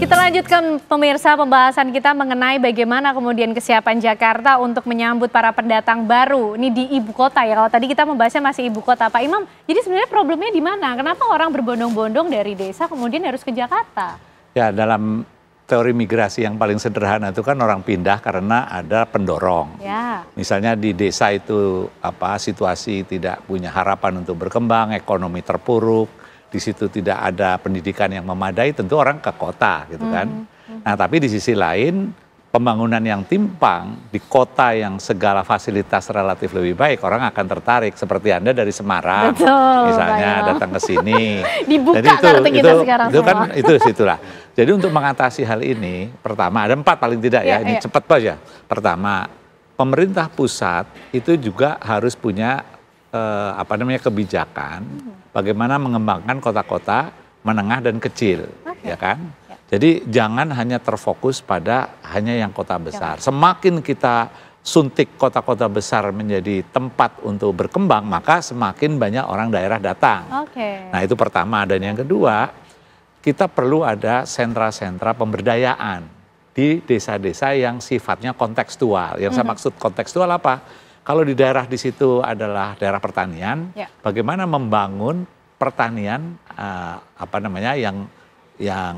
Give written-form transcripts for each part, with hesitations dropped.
Kita lanjutkan pemirsa pembahasan kita mengenai bagaimana kemudian kesiapan Jakarta untuk menyambut para pendatang baru. Ini di ibu kota ya, kalau tadi kita membahasnya masih ibu kota Pak Imam. Jadi sebenarnya problemnya di mana? Kenapa orang berbondong-bondong dari desa kemudian harus ke Jakarta? Ya, dalam teori migrasi yang paling sederhana itu kan orang pindah karena ada pendorong. Ya. Misalnya di desa itu situasi tidak punya harapan untuk berkembang, ekonomi terpuruk, di situ tidak ada pendidikan yang memadai, tentu orang ke kota gitu kan. Nah, tapi di sisi lain pembangunan yang timpang di kota yang segala fasilitas relatif lebih baik, orang akan tertarik. Seperti Anda dari Semarang, misalnya datang ke sini. Dibuka kartu kita sekarang itu kan itu situlah. Jadi untuk mengatasi hal ini, pertama ada 4 paling tidak ya, ini cepat aja. Pertama, pemerintah pusat itu juga harus punya kebijakan bagaimana mengembangkan kota-kota menengah dan kecil, ya kan? Jadi jangan hanya terfokus pada hanya yang kota besar. Semakin kita suntik kota-kota besar menjadi tempat untuk berkembang, maka semakin banyak orang daerah datang. Nah, itu pertama. Dan yang kedua, kita perlu ada sentra-sentra pemberdayaan di desa-desa yang sifatnya kontekstual. Yang saya maksud kontekstual apa? Kalau di daerah di situ adalah daerah pertanian, bagaimana membangun pertanian yang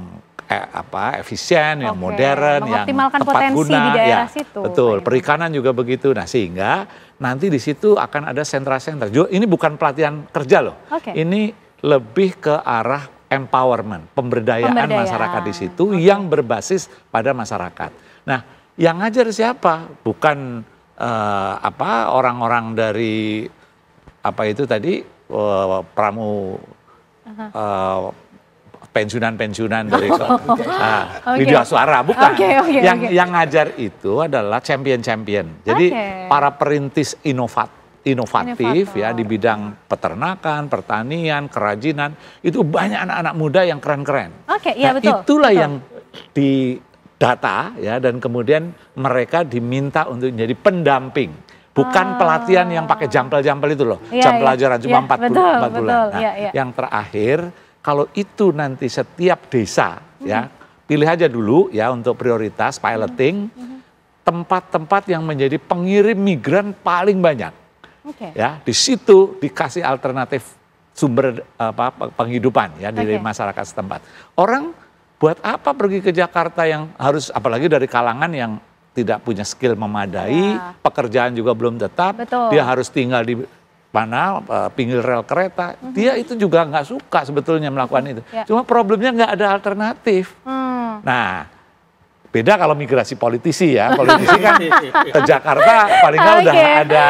efisien, yang modern, yang tepat guna, di daerah situ. Betul. Perikanan juga begitu. Nah, sehingga nanti di situ akan ada sentra-sentra. Ini bukan pelatihan kerja loh. Ini lebih ke arah empowerment, pemberdayaan masyarakat di situ yang berbasis pada masyarakat. Nah, yang ngajar siapa? Bukan orang-orang dari pensiunan dari video suara, bukan. Yang ngajar itu adalah champion-champion. Jadi para perintis inovatif ya di bidang peternakan, pertanian, kerajinan, itu banyak anak-anak muda yang keren-keren. Itulah yang di data ya, dan kemudian mereka diminta untuk menjadi pendamping, bukan pelatihan yang pakai jampel-jampel itu loh, jam pelajaran cuma 4 bulan. Yang terakhir, kalau itu nanti setiap desa ya, pilih aja dulu ya untuk prioritas piloting tempat-tempat yang menjadi pengirim migran paling banyak. Ya, di situ dikasih alternatif sumber penghidupan ya dari masyarakat setempat. Orang buat apa pergi ke Jakarta yang harus, apalagi dari kalangan yang tidak punya skill memadai, pekerjaan juga belum tetap, dia harus tinggal di pinggir rel kereta, dia itu juga nggak suka sebetulnya melakukan itu. Cuma problemnya nggak ada alternatif. Nah, beda kalau migrasi politisi ya, politisi kan ke Jakarta paling nggak udah ada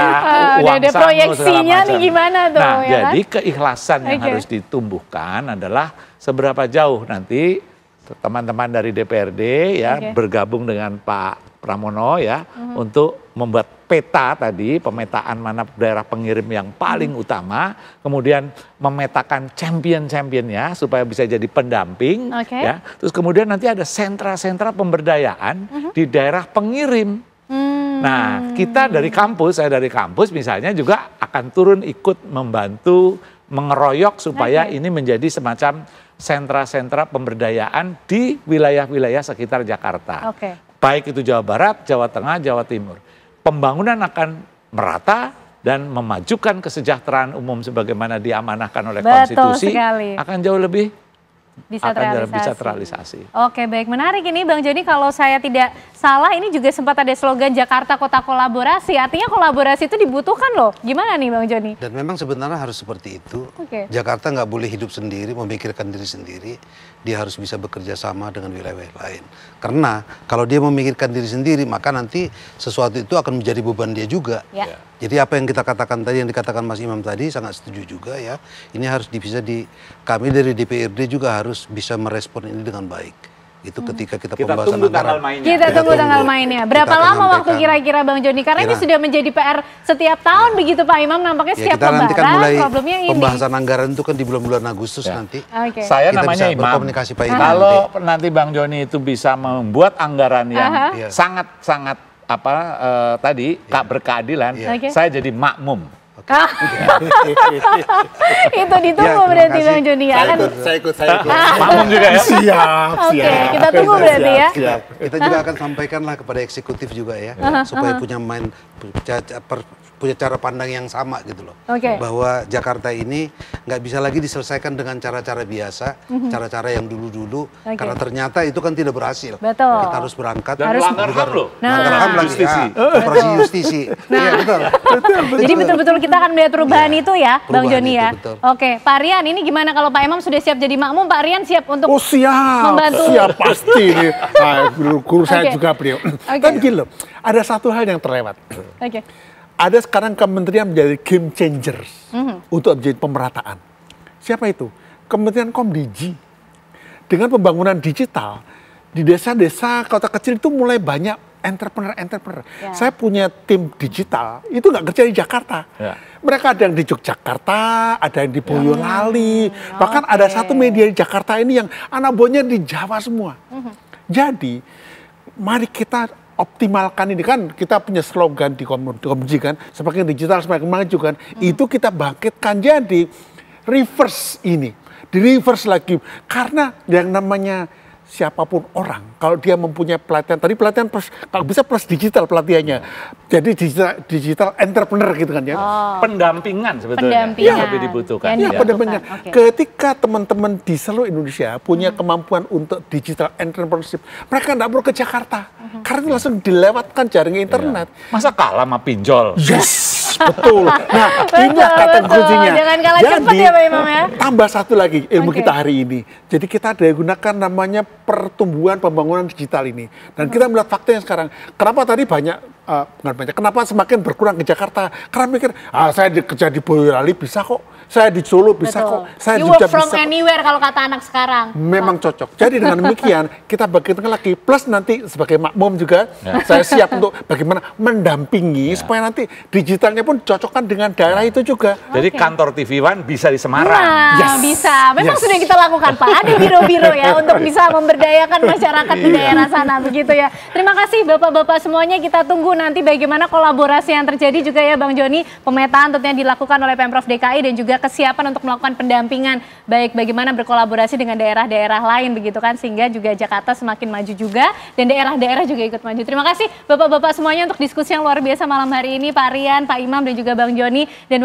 uang ada proyeksinya nih gimana tuh. Nah, jadi keikhlasan yang harus ditumbuhkan adalah seberapa jauh nanti teman-teman dari DPRD ya bergabung dengan Pak Pramono ya untuk membuat peta tadi, pemetaan mana daerah pengirim yang paling utama, kemudian memetakan champion-championnya supaya bisa jadi pendamping ya. Terus kemudian nanti ada sentra-sentra pemberdayaan di daerah pengirim. Nah, kita dari kampus, saya dari kampus misalnya juga akan turun ikut membantu mengeroyok supaya ini menjadi semacam sentra-sentra pemberdayaan di wilayah-wilayah sekitar Jakarta. Baik itu Jawa Barat, Jawa Tengah, Jawa Timur. Pembangunan akan merata dan memajukan kesejahteraan umum sebagaimana diamanahkan oleh konstitusi akan jauh lebih bisa terrealisasi. Oke, baik, menarik ini Bang Joni. Kalau saya tidak salah ini juga sempat ada slogan Jakarta Kota Kolaborasi. Artinya kolaborasi itu dibutuhkan loh. Gimana nih Bang Joni? Dan memang sebenarnya harus seperti itu. Jakarta nggak boleh hidup sendiri, memikirkan diri sendiri. Dia harus bisa bekerja sama dengan wilayah lain. Karena kalau dia memikirkan diri sendiri, maka nanti sesuatu itu akan menjadi beban dia juga. Jadi apa yang kita katakan tadi, yang dikatakan Mas Imam tadi, sangat setuju juga ya. Ini harus kami dari DPRD juga harus bisa merespon ini dengan baik. Itu ketika kita pembahasan anggaran. Kita tunggu tanggal mainnya. Berapa lama waktu kira-kira Bang Joni? Karena ini sudah menjadi PR setiap tahun begitu Pak Imam, nampaknya setiap lebaran problemnya ini. Pembahasan anggaran itu kan di bulan-bulan Agustus nanti. Saya namanya Imam. Berkomunikasi Pak Imam. Kalau nanti Bang Joni itu bisa membuat anggaran yang sangat-sangat berkeadilan, saya jadi makmum. Itu ditunggu berarti Bang Joni ya. Saya ikut. Makmum juga ya. Siap. Oke, kita tunggu berarti ya. Kita juga akan sampaikanlah kepada eksekutif juga ya, supaya punya cara pandang yang sama gitu loh. Bahwa Jakarta ini nggak bisa lagi diselesaikan dengan cara-cara biasa, cara-cara yang dulu-dulu, karena ternyata itu kan tidak berhasil. Betul. Kita harus berangkat. Dan melanggar HAM loh. Melanggar HAM lagi. Operasi justisi. Iya betul. Jadi betul-betul kita akan melihat perubahan itu ya, Bang Joni ya. Betul. Oke, Pak Rian ini gimana kalau Pak Imam sudah siap jadi makmum, Pak Rian siap untuk membantu? Siap pasti nih. Guru saya juga beliau. Kan gini loh, ada satu hal yang terlewat. Ada sekarang kementerian menjadi game changers untuk menjadi pemerataan. Siapa itu? Kementerian Komdigi. Dengan pembangunan digital, di desa-desa, kota kecil itu mulai banyak entrepreneur. Saya punya tim digital, itu nggak kerja di Jakarta. Mereka ada yang di Yogyakarta, ada yang di Boyolali, bahkan ada satu media di Jakarta ini yang anak buahnya di Jawa semua. Jadi, mari kita optimalkan ini, kan kita punya slogan di Komdigi kan, semakin digital semakin maju kan, itu kita bangkitkan jadi reverse ini, di reverse lagi, karena yang namanya siapapun orang, kalau dia mempunyai pelatihan, tadi pelatihan plus, kalau bisa plus digital pelatihannya, jadi digital entrepreneur gitu kan ya. Pendampingan sebetulnya yang lebih dibutuhkan. Iya, pendampingan. Ketika teman-teman di seluruh Indonesia punya kemampuan untuk digital entrepreneurship, mereka nggak perlu ke Jakarta, karena itu langsung dilewatkan jaringan internet. Masa kalah sama pinjol? Yes! Betul. Nah, ini kata kuncinya. Jangan kalah cepat ya Pak Imam ya. Tambah satu lagi ilmu kita hari ini. Jadi kita ada gunakan namanya pertumbuhan pembangunan digital ini. Dan kita melihat fakta yang sekarang. Kenapa tadi kenapa semakin berkurang ke Jakarta? Karena mikir, saya kerja di Boyolali bisa kok. Saya di Solo bisa kok. Saya you work from anywhere kalau kata anak sekarang. Memang cocok. Jadi dengan demikian kita bangkitkan lagi. Plus nanti sebagai makmum juga saya siap untuk bagaimana mendampingi supaya nanti digitalnya pun cocokkan dengan daerah itu juga. Jadi kantor TV One bisa di Semarang. Nah, bisa. Memang sudah kita lakukan Pak. Ada biro-biro ya untuk bisa memberdayakan masyarakat di daerah sana begitu ya. Terima kasih Bapak-bapak semuanya. Kita tunggu nanti bagaimana kolaborasi yang terjadi juga ya Bang Joni. Pemetaan tentunya dilakukan oleh Pemprov DKI dan juga kesiapan untuk melakukan pendampingan, baik bagaimana berkolaborasi dengan daerah-daerah lain begitu kan, sehingga juga Jakarta semakin maju juga dan daerah-daerah juga ikut maju. Terima kasih Bapak-bapak semuanya untuk diskusi yang luar biasa malam hari ini, Pak Rian, Pak Imam dan juga Bang Joni. Dan